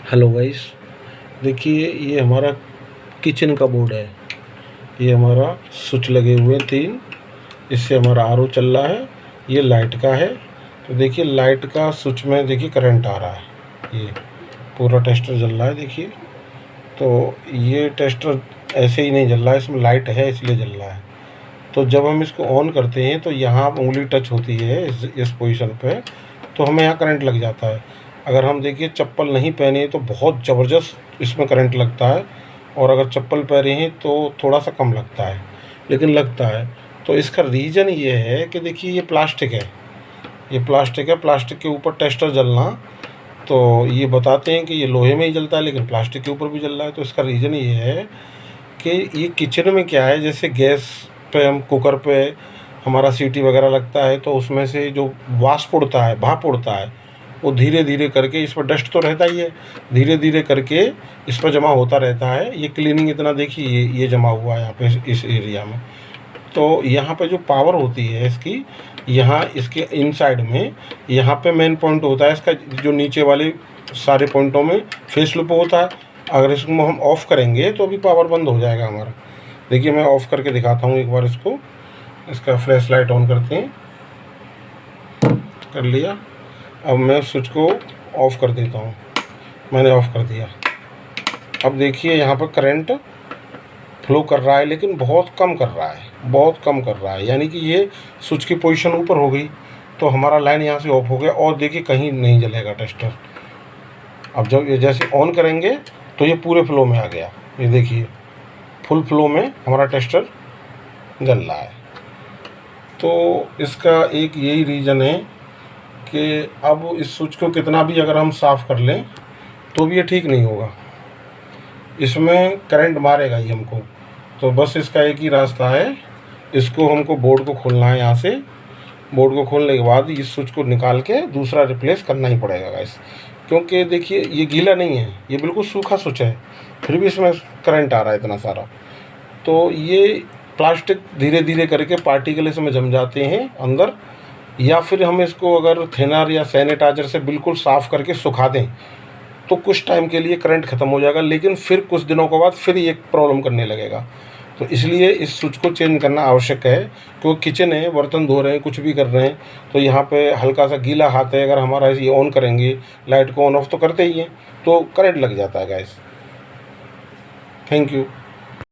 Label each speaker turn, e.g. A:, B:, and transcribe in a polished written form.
A: Hello guys, देखिए ये हमारा किचन का बोर्ड है। ये हमारा स्विच लगे हुए हैं 3, इससे हमारा आरओ चल रहा है। ये लाइट का है, तो देखिए लाइट का स्विच में देखिए करंट आ रहा है। ये पूरा टेस्टर जल रहा है देखिए। तो ये टेस्टर ऐसे ही नहीं जल रहा है, इसमें लाइट है इसलिए जल रहा है। तो जब हम इसको ऑन करते हैं तो यहाँ उंगली टच होती है इस पोजीशन पे, तो हमें यहाँ करंट लग जाता है। अगर हम देखिए चप्पल नहीं पहने तो बहुत ज़बरदस्त इसमें करंट लगता है, और अगर चप्पल पहने हैं तो थोड़ा सा कम लगता है, लेकिन लगता है। तो इसका रीज़न ये है कि देखिए ये प्लास्टिक है, ये प्लास्टिक है, प्लास्टिक के ऊपर टेस्टर जलना। तो ये बताते हैं कि ये लोहे में ही जलता है, लेकिन प्लास्टिक के ऊपर भी जल रहा है। तो इसका रीज़न ये है कि ये किचन में क्या है, जैसे गैस पे हम कुकर पे हमारा सीटी वगैरह लगता है, तो उसमें से जो वाष्प उड़ता है, भाप उड़ता है, वो धीरे धीरे करके, इस पर डस्ट तो रहता ही है, धीरे धीरे करके इस पर जमा होता रहता है। ये क्लीनिंग इतना देखिए ये जमा हुआ है यहाँ पे इस एरिया में। तो यहाँ पे जो पावर होती है इसकी, यहाँ इसके इनसाइड में यहाँ पे मेन पॉइंट होता है इसका, जो नीचे वाले सारे पॉइंटों में फेस लूप होता है। अगर इसको हम ऑफ़ करेंगे तो अभी पावर बंद हो जाएगा हमारा। देखिए मैं ऑफ़ करके दिखाता हूँ एक बार इसको। इसका फ्लैश लाइट ऑन करते हैं, कर लिया। अब मैं स्विच को ऑफ़ कर देता हूँ, मैंने ऑफ़ कर दिया। अब देखिए यहाँ पर करंट फ्लो कर रहा है, लेकिन बहुत कम कर रहा है, बहुत कम कर रहा है। यानी कि ये स्विच की पोजीशन ऊपर हो गई, तो हमारा लाइन यहाँ से ऑफ हो गया, और देखिए कहीं नहीं जलेगा टेस्टर। अब जब ये जैसे ऑन करेंगे तो ये पूरे फ्लो में आ गया। ये देखिए फुल फ्लो में हमारा टेस्टर जल रहा है। तो इसका एक यही रीज़न है कि अब इस स्विच को कितना भी अगर हम साफ़ कर लें तो भी ये ठीक नहीं होगा, इसमें करंट मारेगा ही हमको। तो बस इसका एक ही रास्ता है, इसको हमको बोर्ड को खोलना है। यहाँ से बोर्ड को खोलने के बाद इस स्विच को निकाल के दूसरा रिप्लेस करना ही पड़ेगा गाइस, क्योंकि देखिए ये गीला नहीं है, ये बिल्कुल सूखा स्विच है, फिर भी इसमें करंट आ रहा है इतना सारा। तो ये प्लास्टिक धीरे धीरे करके पार्टिकल इसमें जम जाते हैं अंदर, या फिर हम इसको अगर थिनर या सैनिटाइजर से बिल्कुल साफ़ करके सुखा दें तो कुछ टाइम के लिए करंट ख़त्म हो जाएगा, लेकिन फिर कुछ दिनों के बाद फिर ये प्रॉब्लम करने लगेगा। तो इसलिए इस स्विच को चेंज करना आवश्यक है, क्योंकि किचन है, बर्तन धो रहे हैं, कुछ भी कर रहे हैं, तो यहाँ पे हल्का सा गीला हाथ है, अगर हमारा ये ऑन करेंगे, लाइट को ऑन ऑफ तो करते ही हैं, तो करंट लग जाता है गाइस। Thank you.